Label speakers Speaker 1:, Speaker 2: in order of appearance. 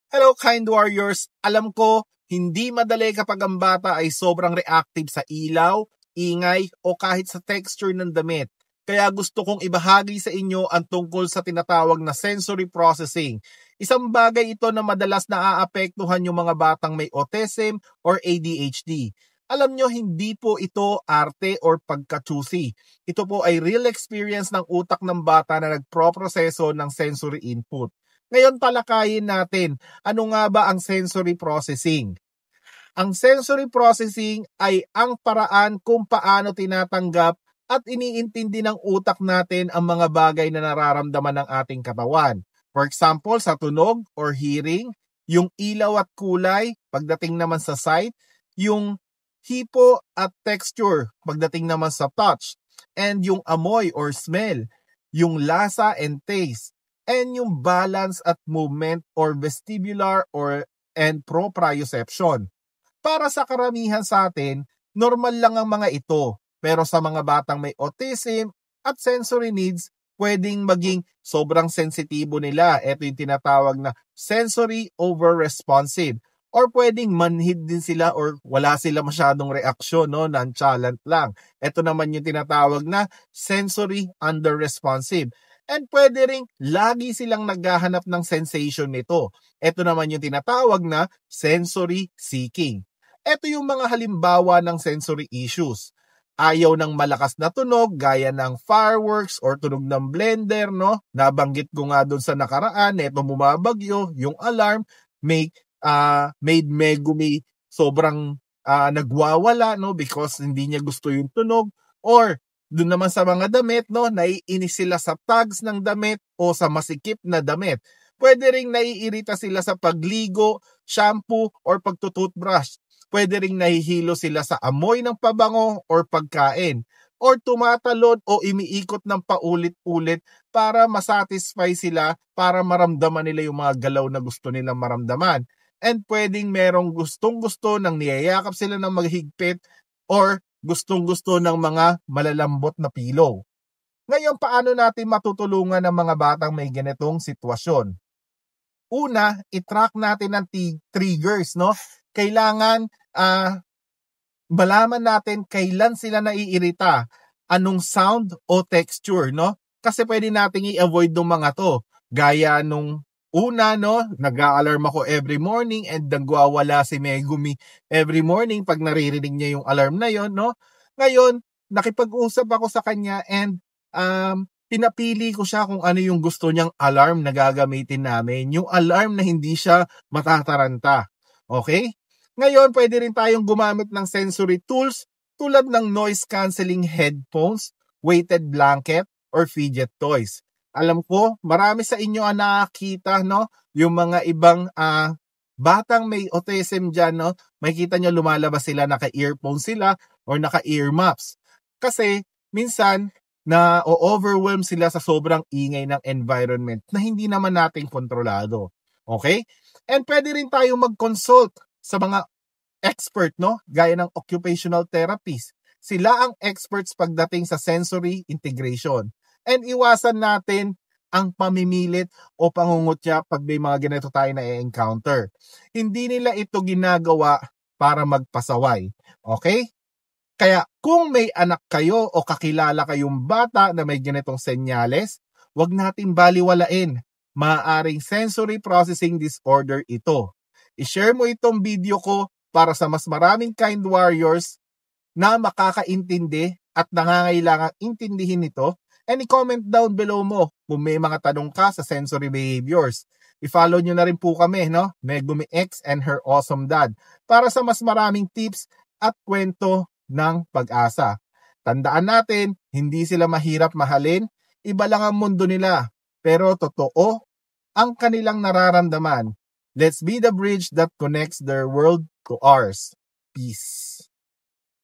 Speaker 1: Hello kind warriors! Alam ko, hindi madali kapag ang bata ay sobrang reactive sa ilaw, ingay o kahit sa texture ng damit. Kaya gusto kong ibahagi sa inyo ang tungkol sa tinatawag na sensory processing. Isang bagay ito na madalas naaapektuhan yung mga batang may autism or ADHD. Alam nyo, hindi po ito arte or pagka-choosy. Ito po ay real experience ng utak ng bata na nagproproseso ng sensory input. Ngayon talakayin natin, ano nga ba ang sensory processing? Ang sensory processing ay ang paraan kung paano tinatanggap at iniintindi ng utak natin ang mga bagay na nararamdaman ng ating katawan. For example, sa tunog or hearing, yung ilaw at kulay, pagdating naman sa sight, yung hipo at texture, pagdating naman sa touch, and yung amoy or smell, yung lasa and taste, and yung balance at movement or vestibular and proprioception. Para sa karamihan sa atin, normal lang ang mga ito. Pero sa mga batang may autism at sensory needs, pwedeng maging sobrang sensitibo nila. Ito yung tinatawag na sensory over-responsive. Or pwedeng manhid din sila or wala sila masyadong reaksyon, no? Nonchalant lang. Ito naman yung tinatawag na sensory under-responsive. And pwede ring lagi silang naghahanap ng sensation nito. Ito naman yung tinatawag na sensory seeking. Ito yung mga halimbawa ng sensory issues. Ayaw ng malakas na tunog gaya ng fireworks or tunog ng blender, no? Nabanggit ko nga doon sa nakaraan, ito bumabagyo, yung alarm, made Megumi sobrang nagwawala, no? Because hindi niya gusto yung tunog. Or doon naman sa mga damit, no, naiinis sila sa tags ng damit o sa masikip na damit. Pwede ring naiirita sila sa pagligo, shampoo, or pagtututbrush. Pwede ring nahihilo sila sa amoy ng pabango or pagkain. Or tumatalon o umiikot ng paulit-ulit para masatisfy sila, para maramdaman nila yung mga galaw na gusto nilang maramdaman. And pwedeng merong gustong-gusto nang niyayakap sila ng maghigpit or gustong-gusto ng mga malalambot na pillow. Ngayon, paano natin matutulungan ng mga batang may ganitong sitwasyon? Una, i-track natin ang triggers, no? Kailangan malaman natin kailan sila naiirita, anong sound o texture, no? Kasi pwede nating i-avoid ng mga to. Gaya nung una, no, nag-a-alarm ako every morning and nagwawala si Megumi every morning pag naririnig niya yung alarm na yon, no? Ngayon, nakipag-usap ako sa kanya and pinapili ko siya kung ano yung gusto niyang alarm na gagamitin namin. Yung alarm na hindi siya matataranta. Okay? Ngayon, pwede rin tayong gumamit ng sensory tools tulad ng noise cancelling headphones, weighted blanket, or fidget toys. Alam ko, marami sa inyo ang nakakita, no? Yung mga ibang batang may autism dyan, no? Makikita nyo lumalabas sila, naka-earphone sila or naka-earmuffs. Kasi minsan, na-overwhelm sila sa sobrang ingay ng environment na hindi naman natin kontrolado. Okay? And pwede rin tayong mag-consult sa mga expert, no? Gaya ng occupational therapist. Sila ang experts pagdating sa sensory integration. And iwasan natin ang pamimilit o pangungutya pag may mga ganito tayo na i-encounter. Hindi nila ito ginagawa para magpasaway. Okay? Kaya kung may anak kayo o kakilala kayong bata na may ganitong senyales, wag natin baliwalain. Maaaring sensory processing disorder ito. I-share mo itong video ko para sa mas maraming kind warriors na makakaintindi at nangangailangang intindihin ito. And i-comment down below mo kung may mga tanong ka sa sensory behaviors. I-follow nyo na rin po kami, no? Megumi X and her awesome dad, para sa mas maraming tips at kwento ng pag-asa. Tandaan natin, hindi sila mahirap mahalin, iba lang ang mundo nila, pero totoo ang kanilang nararamdaman. Let's be the bridge that connects their world to ours. Peace.